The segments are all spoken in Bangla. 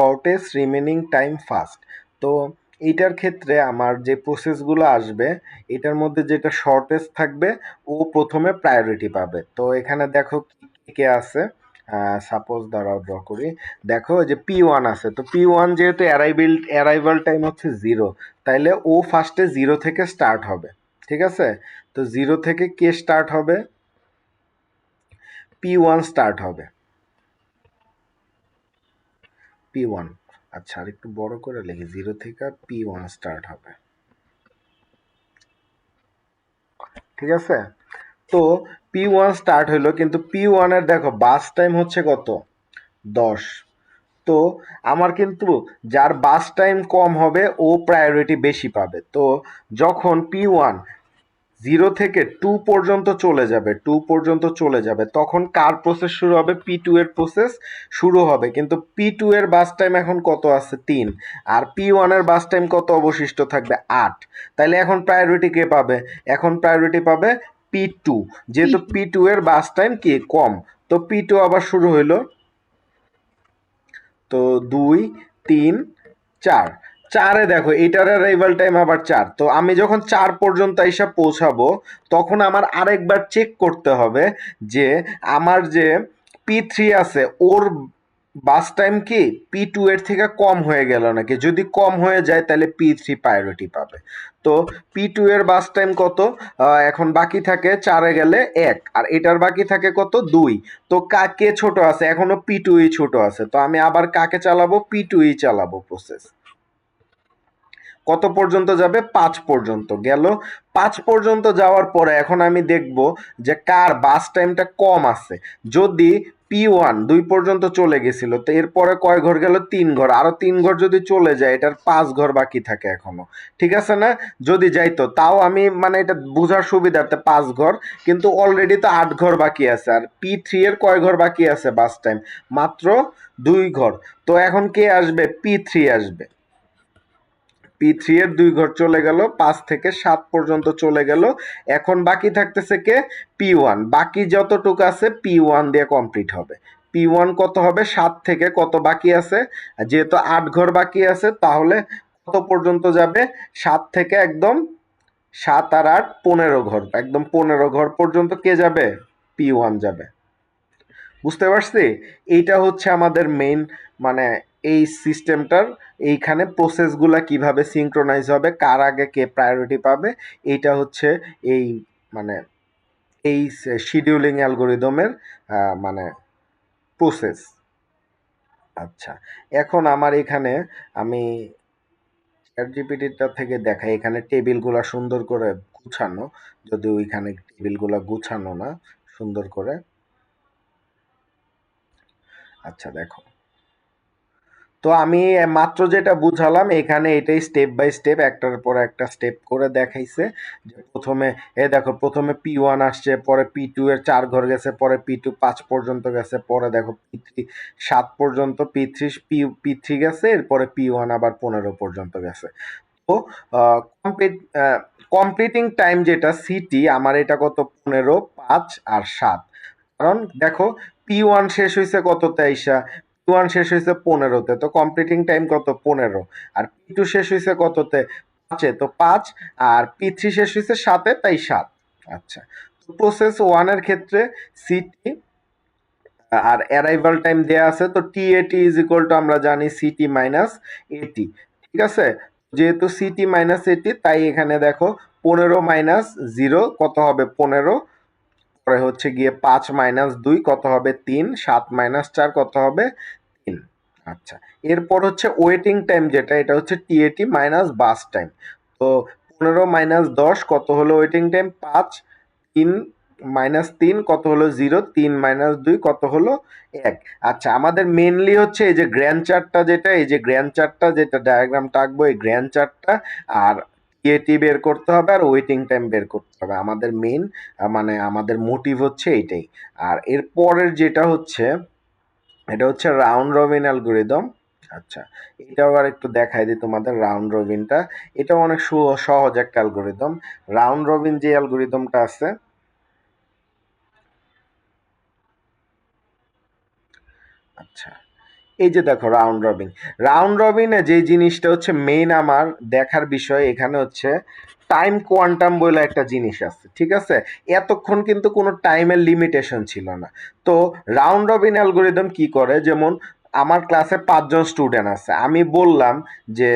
Shortest remaining time first. তো এইটার ক্ষেত্রে আমার যে প্রসেসগুলো আসবে এটার মধ্যে যেটা শর্টেস্ট থাকবে ও প্রথমে প্রায়োরিটি পাবে। তো এখানে দেখো কে কে আছে। সাপোজ দাঁড়াও ড্র করি। দেখো যে P1 আছে, তো P1 যেহেতু অ্যারাইভাল টাইম হচ্ছে 0, তাইলে ও ফার্স্টে 0 থেকে স্টার্ট হবে। ঠিক আছে, তো 0 থেকে কে স্টার্ট হবে? P1 স্টার্ট হবে। P1, আচ্ছা আর একটু বড় করে লিখি, 0 থেকে P1 স্টার্ট হবে। ঠিক আছে, তো P1 স্টার্ট হইলো, কিন্তু P1 এর দেখো বাস টাইম হচ্ছে কত? 10। তো আমার কিন্তু যার বাস টাইম কম হবে ও প্রায়োরিটি বেশি পাবে। তো যখন P1 0 থেকে 2 পর্যন্ত চলে যাবে তখন কার প্রসেস শুরু হবে? P2 এর প্রসেস শুরু হবে। কিন্তু P2 এর বাস টাইম এখন কত আছে? 3। আর P1 এর বাস টাইম কত অবশিষ্ট থাকবে? 8। তাইলে এখন প্রায়োরিটি কে পাবে? এখন প্রায়োরিটি পাবে P2, যেহেতু P2 এর বাস টাইম কি কম। তো P2 আবার শুরু হইলো, তো 2, 3, 4। 4-এ দেখো এটার অ্যারাইভাল টাইম আবার 4। তো আমি যখন 4 পর্যন্ত এসে পৌঁছাবো তখন আমার আরেকবার চেক করতে হবে যে আমার যে P3 আছে ওর বাস টাইম কি P2 এর থেকে কম হয়ে গেল নাকি। যদি কম হয়ে যায় তাহলে P3 প্রায়োরিটি পাবে। তো P2 এর বাস টাইম কত? এখন বাকি থাকে 4-এ গেলে 1, আর এটার বাকি থাকে কত? 2। তো কাকে ছোট আছে? এখনো P2 ছোট আছে, তো আমি আবার কাকে চালাবো? P2 চালাবো প্রসেস। কত পর্যন্ত যাবে? 5 পর্যন্ত গেল। 5 পর্যন্ত যাওয়ার পরে এখন আমি দেখব যে কার বাস টাইমটা কম আছে। যদি P1 2 পর্যন্ত চলে গেছিল, তো এরপরে কয় ঘর গেল? 3 ঘর। আরো 3 ঘর যদি চলে যায় এটার 5 ঘর বাকি থাকে এখনো। ঠিক আছে না? যদি যাইতো তাও আমি মানে এটা বোঝার সুবিধার্থে 5 ঘর, কিন্তু অলরেডি তো 8 ঘর বাকি আছে। আর P3 এর কয় ঘর বাকি আছে বাস টাইম? মাত্র 2 ঘর। তো এখন কে আসবে? P3 আসবে। P3 এর 2 ঘর চলে গেল, 5 থেকে 7 পর্যন্ত চলে গেল। এখন বাকি থাকতেছে কে? P1। বাকি যতটুকু আছে P1 দিয়ে কমপ্লিট হবে। P1 কত হবে? 7 থেকে কত বাকি আছে? যেহেতু 8 ঘর বাকি আছে তাহলে কত পর্যন্ত যাবে? 7 থেকে একদম 7 আর 8 15 ঘর, একদম 15 ঘর পর্যন্ত কে যাবে? P1 যাবে। বুঝতে পারছি? এইটা হচ্ছে আমাদের মেইন, মানে এই সিস্টেমটার এইখানে প্রসেসগুলা কিভাবে সিঙ্ক্রোনাইজ হবে, কার আগে কে প্রায়োরিটি পাবে, এইটা হচ্ছে এই মানে এই শিডিউলিং অ্যালগোরিদমের মানে প্রসেস। আচ্ছা, এখন আমার এখানে আমি চ্যাটজিপিটিটা থেকে দেখাই, এখানে টেবিলগুলা সুন্দর করে গুছানো, যদিও ওইখানে টেবিলগুলা গুছানো না সুন্দর করে। আচ্ছা দেখো, তো আমি মাত্র যেটা বুঝালাম এখানে এটাই স্টেপ বাই স্টেপ একটার পর একটা স্টেপ করে দেখাইছে। যে প্রথমে দেখো প্রথমে P1 আসছে, পরে P2 এর 4 ঘর গেছে, পরে P2 5 পর্যন্ত গেছে, পরে দেখো P3 7 পর্যন্ত, P3 গেছে, এরপরে P1 আবার 15 পর্যন্ত গেছে। তো কমপ্লিটিং টাইম যেটা সিটি আমার এটা কত? 15, 5 আর 7। কারণ দেখো P1 শেষ হয়েছে কততে আইসা? P1 শেষ হয়েছে 15-তে, তো কমপ্লিটিং টাইম কত? 15। আর P2 শেষ হয়েছে কততে? 5-এ, তো 5। আর P3 শেষ হয়েছে 7-এ, তাই 7। আচ্ছা, তো প্রসেস 1 এর ক্ষেত্রে সিটি আর অ্যারাইভাল টাইম দেয়া আছে, তো TAT ইজ ইকুয়াল টু আমরা জানি সিটি মাইনাস এটি। ঠিক আছে, যেহেতু সিটি মাইনাস এটি তাই এখানে দেখো 15 মাইনাস 0 কত হবে? 15। পরে হচ্ছে গিয়ে 5 মাইনাস 2 কত হবে? 3। 7 মাইনাস 4 কত হবে? 3। আচ্ছা, এরপর হচ্ছে ওয়েটিং টাইম যেটা, এটা হচ্ছে TAT মাইনাস বাস টাইম। তো 15 মাইনাস 10 কত হলো ওয়েটিং টাইম? 5। 3 মাইনাস 3 কত হলো? 0। 3 মাইনাস 2 কত হলো? 1। আচ্ছা, আমাদের মেনলি হচ্ছে এই যে গ্র্যান্ড চার্টটা যেটা, এই যে গ্র্যান্ড চার্টটা যেটা ডায়াগ্রামটা আঁকবো, এই গ্র্যান্ড চার্টটা আর টিএটি বের করতে হবে আর ওয়েটিং টাইম বের করতে হবে। আমাদের মেইন মানে আমাদের মোটিভ হচ্ছে এইটাই। আর এর পরের যেটা হচ্ছে এটা হচ্ছে রাউন্ড রবিন অ্যালগোরিদম। আচ্ছা, এটাও আর একটু দেখাই দিই তোমাদের রাউন্ড রবিনটা। এটাও অনেক সহজ একটা অ্যালগোরিদম। রাউন্ড রবিন যে অ্যালগোরিদমটা আছে, আচ্ছা এই যে দেখো রাউন্ড রবিন, রাউন্ড রবিনে যে জিনিসটা হচ্ছে মেইন আমার দেখার বিষয় এখানে হচ্ছে টাইম কোয়ান্টাম বলে একটা জিনিস আছে, ঠিক আছে? এতক্ষণ কিন্তু কোনো টাইমের লিমিটেশন ছিল না। তো রাউন্ড রবিন অ্যালগোরিদম কি করে, যেমন আমার ক্লাসে 5 জন স্টুডেন্ট আছে, আমি বললাম যে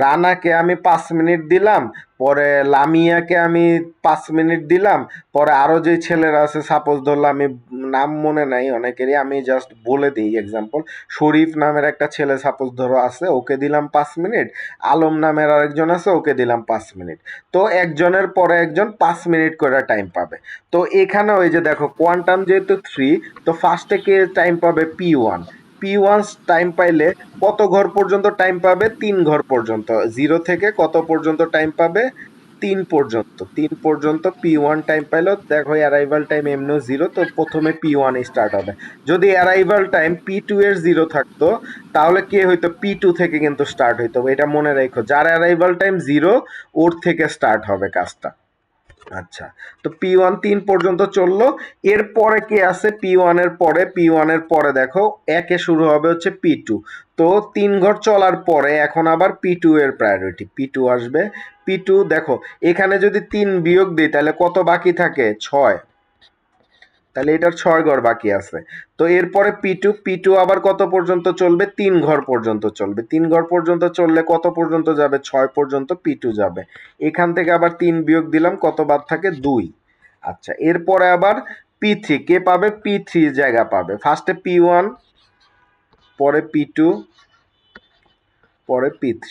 রানাকে আমি 5 মিনিট দিলাম, পরে লামিয়াকে আমি 5 মিনিট দিলাম, পরে আরো যে ছেলেরা আছে সাপোজ ধরলাম, আমি নাম মনে নাই অনেকেরই, আমি জাস্ট বলে দিই এক্সাম্পল, শরীফ নামের একটা ছেলে সাপোজ ধরো আছে, ওকে দিলাম 5 মিনিট, আলম নামের আরেকজন আছে, ওকে দিলাম 5 মিনিট। তো একজনের পরে একজন 5 মিনিট করে টাইম পাবে। তো এখানে ওই যে দেখো কোয়ান্টাম যেহেতু 3, তো ফার্স্টে কে টাইম পাবে? P1। P1 টাইম পাইলে কত ঘর পর্যন্ত টাইম পাবে? 3 ঘর পর্যন্ত। 0 থেকে কত পর্যন্ত টাইম পাবে? 3 পর্যন্ত। 3 পর্যন্ত P1 টাইম পাইলো। দেখো অ্যারাইভাল টাইম এমনিও 0, তো প্রথমে P1 স্টার্ট হবে। যদি অ্যারাইভাল টাইম P2 এর 0 থাকতো, তাহলে কে হইতো? P2 থেকে কিন্তু স্টার্ট হইতো। এটা মনে রাখো, যার অ্যারাইভাল টাইম 0 ওর থেকে স্টার্ট হবে কাজটা। আচ্ছা, তো P1 3 পর্যন্ত চললো। এরপরে কে আছে? P1 এর পরে, P1 এর পরে দেখো একে শুরু হবে হচ্ছে P2। তো 3 ঘর চলার পরে এখন আবার P2 এর প্রায়োরিটি, P2 আসবে। P2 দেখো এখানে যদি 3 বিয়োগ দিই তাহলে কত বাকি থাকে? 6। তাহলে এটার 6 ঘর বাকি আছে। তো এরপরে P2 আবার কত পর্যন্ত চলবে? 3 ঘর পর্যন্ত চলবে। 3 ঘর পর্যন্ত চললে কত পর্যন্ত যাবে? 6 পর্যন্ত P2 যাবে। এখান থেকে আবার 3 বিয়োগ দিলাম, কত বাদ থাকে? 2। আচ্ছা, এরপরে আবার P3 কে পাবে? P3 জায়গা পাবে। ফার্স্টে P1, পরে P2, পরে P3।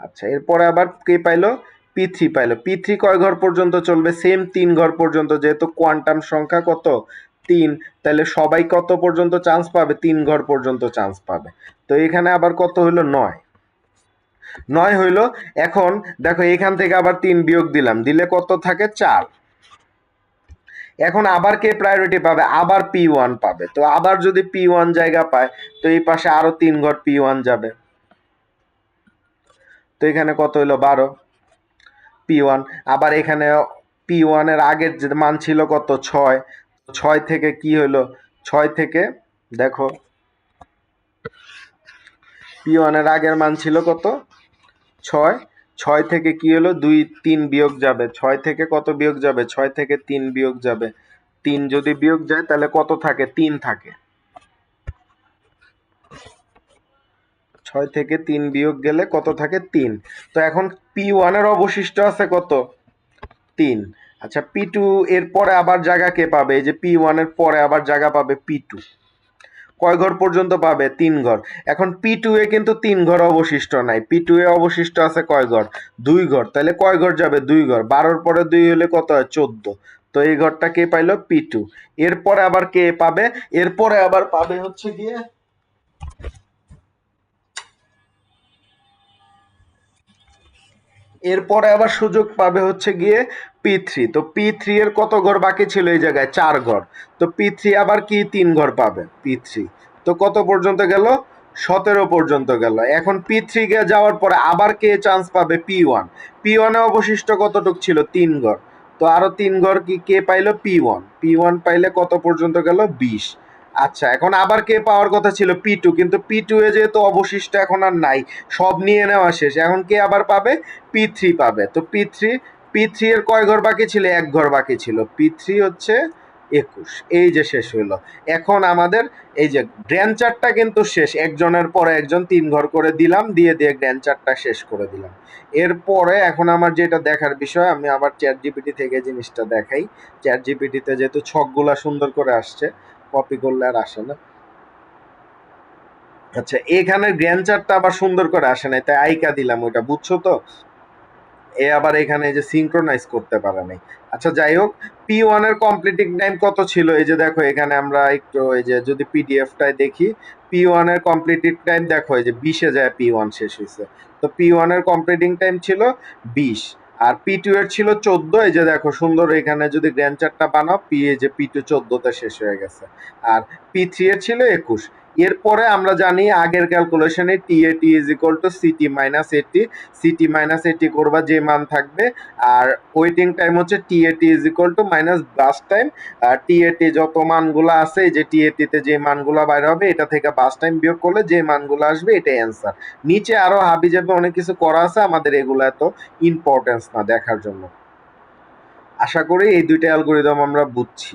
আচ্ছা, এরপরে আবার কে পাইলো? P3 পাইলো। P3 কয় ঘর পর্যন্ত চলবে? সেম 3 ঘর পর্যন্ত, যেহেতু কোয়ান্টাম সংখ্যা কত? 3, তাহলে সবাই কত পর্যন্ত চান্স পাবে? 3 ঘর পর্যন্ত চান্স পাবে। তো এখানে আবার কত হইলো? 9। 9 হইলো। এখন দেখো এখান থেকে আবার 3 বিয়োগ দিলাম, দিলে কত থাকে? 4। এখন আবার কে প্রায়োরিটি পাবে? আবার P1 পাবে। তো আবার যদি P1 জায়গা পায়, তো এই পাশে আরো 3 ঘর P1 যাবে। তো এখানে কত হইলো? 12। P1 আবার এখানে P1 এর আগের যে মান ছিল কত? 6। 6 থেকে কি হইলো? 6 থেকে দেখো P1 এর আগের মান ছিল কত? 6। 6 থেকে কি হলো? 2 3 বিয়োগ যাবে। 6 থেকে কত বিয়োগ যাবে? 6 থেকে 3 বিয়োগ যাবে। 3 যদি বিয়োগ যায় তাহলে কত থাকে? 3 থাকে। 6 থেকে 3 বিয়োগ গেলে কত থাকে? 3। তো এখন P1 এর অবশিষ্ট আছে কত? 3। আচ্ছা, P2 এর পরে আবার জায়গা কে পাবে? এই যে P1 এর পরে আবার জায়গা পাবে P2। কয় ঘর পর্যন্ত পাবে? 3 ঘর। এখন P2 এ কিন্তু 3 ঘর অবশিষ্ট নাই। P2 এ অবশিষ্ট আছে কয় ঘর? 2 ঘর। তাহলে কয় ঘর যাবে? 2 ঘর। 12 পরে 2 হলে কত হয়? 14। তো এই ঘরটা কে পাইলো? P2। এরপরে আবার কে পাবে? এরপরে আবার পাবে হচ্ছে গিয়ে এরপরে আবার সুযোগ পাবে হচ্ছে গিয়ে P3। তো P3 এর কত ঘর বাকি ছিল? এই জায়গায় 4 ঘর। তো P3 আবার কি 3 ঘর পাবে P3। তো কত পর্যন্ত গেল? 17 পর্যন্ত গেল। এখন P3 কে যাওয়ার পরে আবার কে চান্স পাবে? P1। P1 এ অবশিষ্ট কতটুক ছিল? 3 ঘর। তো আরো 3 ঘর কি কে পাইলো? P1। P1 পাইলে কত পর্যন্ত গেল? 20। আচ্ছা, এখন আবার কে পাওয়ার কথা ছিল? P2, কিন্তু P2 এ যেহেতু অবশিষ্ট এখন আর নাই, সব নিয়ে নেওয়া শেষ, এখন কে আবার পাবে? P3 পাবে। তো P3 এর কয় ঘর বাকি ছিল? 1 ঘর বাকি ছিল। P3 হচ্ছে 21। এই যে শেষ হইলো। এখন আমাদের এই যে গ্র্যান্ড চার্টটা কিন্তু শেষ, একজনের পরে একজন 3 ঘর করে দিলাম, দিয়ে দিয়ে গ্র্যান্ড চার্টটা শেষ করে দিলাম। এরপরে এখন আমার যেটা দেখার বিষয়, আমি আবার চ্যাট জিপিটি থেকে জিনিসটা দেখাই। চ্যাট জিপিটিতে যেহেতু ছকগুলা সুন্দর করে আসছে, কপি করলে আর আসে না। আচ্ছা, এখানে গ্র্যান্ড চার্টটা আবার সুন্দর করে আসে নাই, তাই আইকা দিলাম ওইটা, বুঝছো তো? এ আবার এখানে এই যে সিঙ্ক্রোনাইজ করতে পারে নাই। আচ্ছা, যাই হোক, P1 এর কমপ্লিটিং টাইম কত ছিল? এই যে দেখো এখানে আমরা একটু এই যে যদি পিডিএফটায় দেখি, P1 এর কমপ্লিটিং টাইম দেখো এই যে 20 যায় P1 শেষ হয়েছে। তো P1 এর কমপ্লিটিং টাইম ছিল 20, আর P2 এর ছিল 14। এই যে দেখো সুন্দর, এখানে যদি গ্র্যান্ড চার্টটা বানাও, এই যে P2 14তে শেষ হয়ে গেছে, আর P3 এর ছিল 21। এরপরে আমরা জানি আগের ক্যালকুলেশনে TAT is equal to CT minus AT, CT minus AT করবা যে মান থাকবে, আর ওয়েটিং টাইম হচ্ছে TAT is equal to minus burst time. আর TAT যত মানগুলো আছে, যে TAT তে যে মানগুলো বাইরে হবে এটা থেকে বাস টাইম বিয়োগ করলে যে মানগুলো আসবে এটাই অ্যান্সার। নিচে আরো হাবিজাবি অনেক কিছু করা আছে, আমাদের এগুলো এত ইম্পর্টেন্স না দেখার জন্য। আশা করি এই দুইটা অ্যালগোরিদম আমরা বুঝছি।